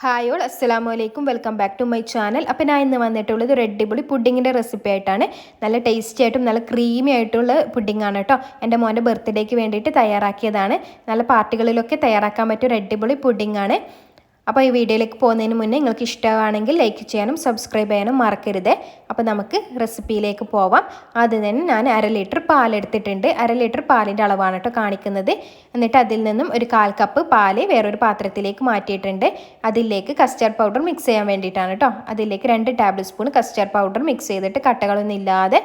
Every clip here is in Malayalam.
ഹായ് ഓൾ അസ്സലാമു അലൈക്കും welcome back to my channel. അപ്പോൾ ഞാൻ ഇന്ന് വന്നിട്ടുള്ളത് ഒരു അടിപൊളി പുഡിങ്ങിൻ്റെ റെസിപ്പി ആയിട്ടാണ്. നല്ല ടേസ്റ്റി ആയിട്ടും നല്ല ക്രീമി ആയിട്ടുള്ള പുഡിങ്ങാണ് കേട്ടോ. എൻ്റെ മോൻ്റെ ബർത്ത്ഡേക്ക് വേണ്ടിയിട്ട് തയ്യാറാക്കിയതാണ്. നല്ല പാർട്ടികളിലൊക്കെ തയ്യാറാക്കാൻ പറ്റിയ ഒരു അടിപൊളി പുഡിങ്ങാണ്. അപ്പോൾ ഈ വീഡിയോയിലേക്ക് പോകുന്നതിന് മുന്നേ നിങ്ങൾക്ക് ഇഷ്ടമാണെങ്കിൽ ലൈക്ക് ചെയ്യാനും സബ്സ്ക്രൈബ് ചെയ്യാനും മറക്കരുത്. അപ്പോൾ നമുക്ക് റെസിപ്പിയിലേക്ക് പോവാം. ആദ്യം തന്നെ ഞാൻ 1/2 ലിറ്റർ പാലെടുത്തിട്ടുണ്ട്. 1/2 ലിറ്റർ പാലിൻ്റെ അളവാണ് കേട്ടോ കാണിക്കുന്നത്. എന്നിട്ട് അതിൽ നിന്നും ഒരു 1/4 കപ്പ് പാല് വേറൊരു പാത്രത്തിലേക്ക് മാറ്റിയിട്ടുണ്ട്. അതിലേക്ക് കസ്റ്റർഡ് പൗഡർ മിക്സ് ചെയ്യാൻ വേണ്ടിയിട്ടാണ് കേട്ടോ. അതിലേക്ക് 2 table spoon custard powder mix ചെയ്തിട്ട് കട്ടകളൊന്നും ഇല്ലാതെ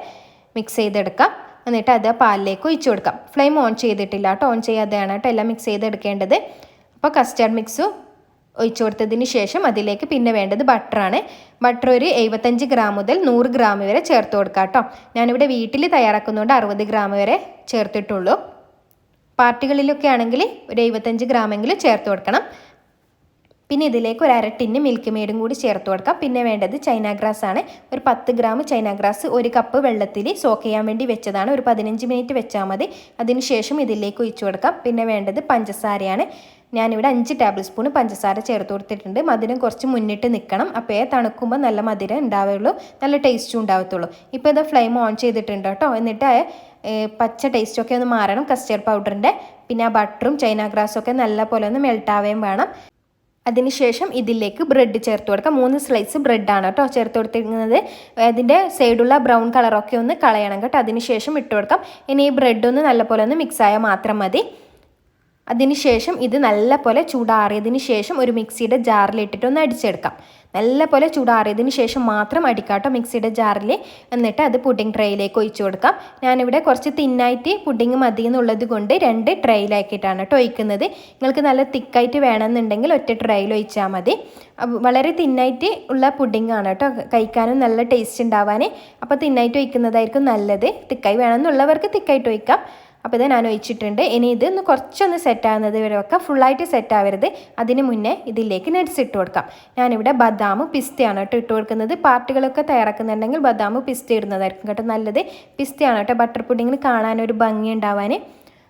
മിക്സ് ചെയ്തെടുക്കാം. എന്നിട്ട് അത് പാലിലേക്ക് ഒഴിച്ചു കൊടുക്കാം. ഫ്ലെയിം ഓൺ ചെയ്തിട്ടില്ല കേട്ടോ, ഓൺ ചെയ്യാതെയാണ് കേട്ടോ എല്ലാം മിക്സ് ചെയ്തെടുക്കേണ്ടത്. അപ്പോൾ കസ്റ്റർഡ് മിക്സ് ഒഴിച്ചു കൊടുത്തതിന് ശേഷം അതിലേക്ക് പിന്നെ വേണ്ടത് ബട്ടറാണ്. ബട്ടർ ഒരു 75 ഗ്രാം മുതൽ 100 ഗ്രാം വരെ ചേർത്ത് കൊടുക്കാം കേട്ടോ. ഞാനിവിടെ വീട്ടിൽ തയ്യാറാക്കുന്നതുകൊണ്ട് 60 ഗ്രാം വരെ ചേർത്തിട്ടുള്ളൂ. പാർട്ടികളിലൊക്കെ ആണെങ്കിൽ ഒരു 75 ഗ്രാമെങ്കിലും ചേർത്ത് കൊടുക്കണം. പിന്നെ ഇതിലേക്ക് ഒരു 1/2 ടിന്ന് മിൽക്ക് മെയ്ഡും കൂടി ചേർത്ത് കൊടുക്കാം. പിന്നെ വേണ്ടത് ചൈന ഗ്രാസ് ആണ്. ഒരു 10 ഗ്രാം ചൈന ഗ്രാസ് 1 കപ്പ് വെള്ളത്തിൽ സോക്ക് ചെയ്യാൻ വേണ്ടി വെച്ചതാണ്. ഒരു 15 മിനിറ്റ് വെച്ചാൽ മതി. അതിനുശേഷം ഇതിലേക്ക് ഒഴിച്ചു കൊടുക്കാം. പിന്നെ വേണ്ടത് പഞ്ചസാരയാണ്. ഞാനിവിടെ 5 ടേബിൾ സ്പൂൺ പഞ്ചസാര ചേർത്ത് കൊടുത്തിട്ടുണ്ട്. മധുരം കുറച്ച് മുന്നിട്ട് നിൽക്കണം. അപ്പോൾ തണുക്കുമ്പോൾ നല്ല മധുരം ഉണ്ടാവുകയുള്ളൂ, നല്ല ടേസ്റ്റും ഉണ്ടാവത്തുള്ളൂ. ഇപ്പോൾ ഇത് ഫ്ലെയിം ഓൺ ചെയ്തിട്ടുണ്ട് കേട്ടോ. എന്നിട്ട് പച്ച ടേസ്റ്റൊക്കെ ഒന്ന് മാറണം കസ്റ്റർഡ് പൗഡറിൻ്റെ. പിന്നെ ആ ബട്ടറും ചൈന ഗ്രാസും ഒക്കെ നല്ല പോലെ ഒന്ന് മെൽട്ടാവുകയും വേണം. അതിനുശേഷം ഇതിലേക്ക് ബ്രെഡ് ചേർത്ത് കൊടുക്കാം. 3 സ്ലൈസ് ബ്രെഡാണ് കേട്ടോ ചേർത്ത് കൊടുത്തിരിക്കുന്നത്. അതിൻ്റെ സൈഡുള്ള ബ്രൗൺ കളറൊക്കെ ഒന്ന് കളയണം കേട്ടോ. അതിനുശേഷം ഇട്ട് കൊടുക്കാം. ഇനി ഈ ബ്രെഡ് ഒന്ന് നല്ലപോലെ ഒന്ന് മിക്സായാൽ മാത്രം മതി. അതിനുശേഷം ഇത് നല്ലപോലെ ചൂടാറിയതിന് ശേഷം ഒരു മിക്സിയുടെ ജാറിലിട്ടിട്ട് ഒന്ന് അടിച്ചെടുക്കാം. നല്ലപോലെ ചൂടാറിയതിന് ശേഷം മാത്രം അടിക്കാട്ടോ മിക്സിയുടെ ജാറിൽ. എന്നിട്ട് അത് പുഡിംഗ് ട്രേയിലേക്ക് ഒഴിച്ചു കൊടുക്കാം. ഞാനിവിടെ കുറച്ച് തിന്നായിട്ട് പുഡിംഗ് മതി എന്നുള്ളത് കൊണ്ട് 2 ട്രേയിലാക്കിയിട്ടാണ് കേട്ടോ ഒഴിക്കുന്നത്. നിങ്ങൾക്ക് നല്ല തിക്കായിട്ട് വേണമെന്നുണ്ടെങ്കിൽ ഒറ്റ ട്രേയിൽ ഒഴിച്ചാൽ മതി. വളരെ തിന്നായിട്ട് ഉള്ള പുഡിംഗ് ആണ് കേട്ടോ, കഴിക്കാനും നല്ല ടേസ്റ്റ് ഉണ്ടാവാൻ. അപ്പോൾ തിന്നായിട്ട് ഒഴിക്കുന്നതായിരിക്കും നല്ലത്. തിക്കായി വേണമെന്നുള്ളവർക്ക് തിക്കായിട്ട് ഒഴിക്കാം. അപ്പോൾ ഇത് ഞാൻ ഒഴിച്ചിട്ടുണ്ട്. ഇനി ഇതൊന്ന് കുറച്ചൊന്ന് സെറ്റാകുന്നത് വരെ വെക്കാം. ഫുള്ളായിട്ട് സെറ്റാവരുത്. അതിന് മുന്നേ ഇതിലേക്ക് നട്ട്സ് ഇട്ട് കൊടുക്കാം. ഞാനിവിടെ ബദാമും പിസ്തയാണ് കേട്ടോ ഇട്ട് കൊടുക്കുന്നത്. പാർട്ടികളൊക്കെ തയ്യാറാക്കുന്നുണ്ടെങ്കിൽ ബദാമും പിസ്ത ഇടുന്നതായിരിക്കും കേട്ടോ നല്ലത്. പിസ്തയാണ് കേട്ടോ ബട്ടർ പുഡിങ്ങിന് കാണാനൊരു ഭംഗി ഉണ്ടാവാൻ.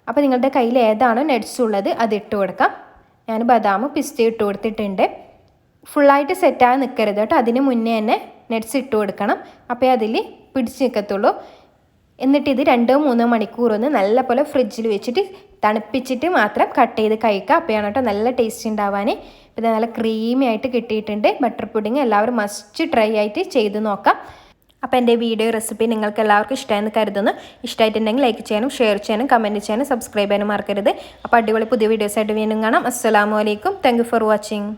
അപ്പോൾ നിങ്ങളുടെ കയ്യിൽ ഏതാണോ നട്ട്സ് ഉള്ളത് അത് ഇട്ട് കൊടുക്കാം. ഞാൻ ബദാമും പിസ്ത ഇട്ട് കൊടുത്തിട്ടുണ്ട്. ഫുള്ളായിട്ട് സെറ്റാകാൻ നിൽക്കരുത് കേട്ടോ. അതിന് മുന്നേ തന്നെ നട്ട്സ് ഇട്ട് കൊടുക്കണം. അപ്പോൾ അതിൽ പിടിച്ച് നിൽക്കത്തുള്ളൂ. എന്നിട്ട് ഇത് 2-3 മണിക്കൂറൊന്ന് നല്ലപോലെ ഫ്രിഡ്ജിൽ വെച്ചിട്ട് തണുപ്പിച്ചിട്ട് മാത്രം കട്ട് ചെയ്ത് കഴിക്കുക. അപ്പോഴാണ് കേട്ടോ നല്ല ടേസ്റ്റ് ഉണ്ടാവാൻ. ഇത് നല്ല ക്രീമി ആയിട്ട് കിട്ടിയിട്ടുണ്ട് ബട്ടർ പുഡിങ്. എല്ലാവരും മസ്റ്റ് ട്രൈ ആയിട്ട് ചെയ്ത് നോക്കാം. അപ്പോൾ എൻ്റെ വീഡിയോ റെസിപ്പി നിങ്ങൾക്ക് എല്ലാവർക്കും ഇഷ്ടമായെന്ന് കരുതുന്നു. ഇഷ്ടമായിട്ടുണ്ടെങ്കിൽ ലൈക്ക് ചെയ്യാനും ഷെയർ ചെയ്യാനും കമൻറ്റ് ചെയ്യാനും സബ്സ്ക്രൈബ് ചെയ്യാനും മറക്കരുത്. അപ്പോൾ അടിപൊളി പുതിയ വീഡിയോസായിട്ട് വീണ്ടും കാണാം. അസ്സലാമു അലൈക്കും. Thank you for watching.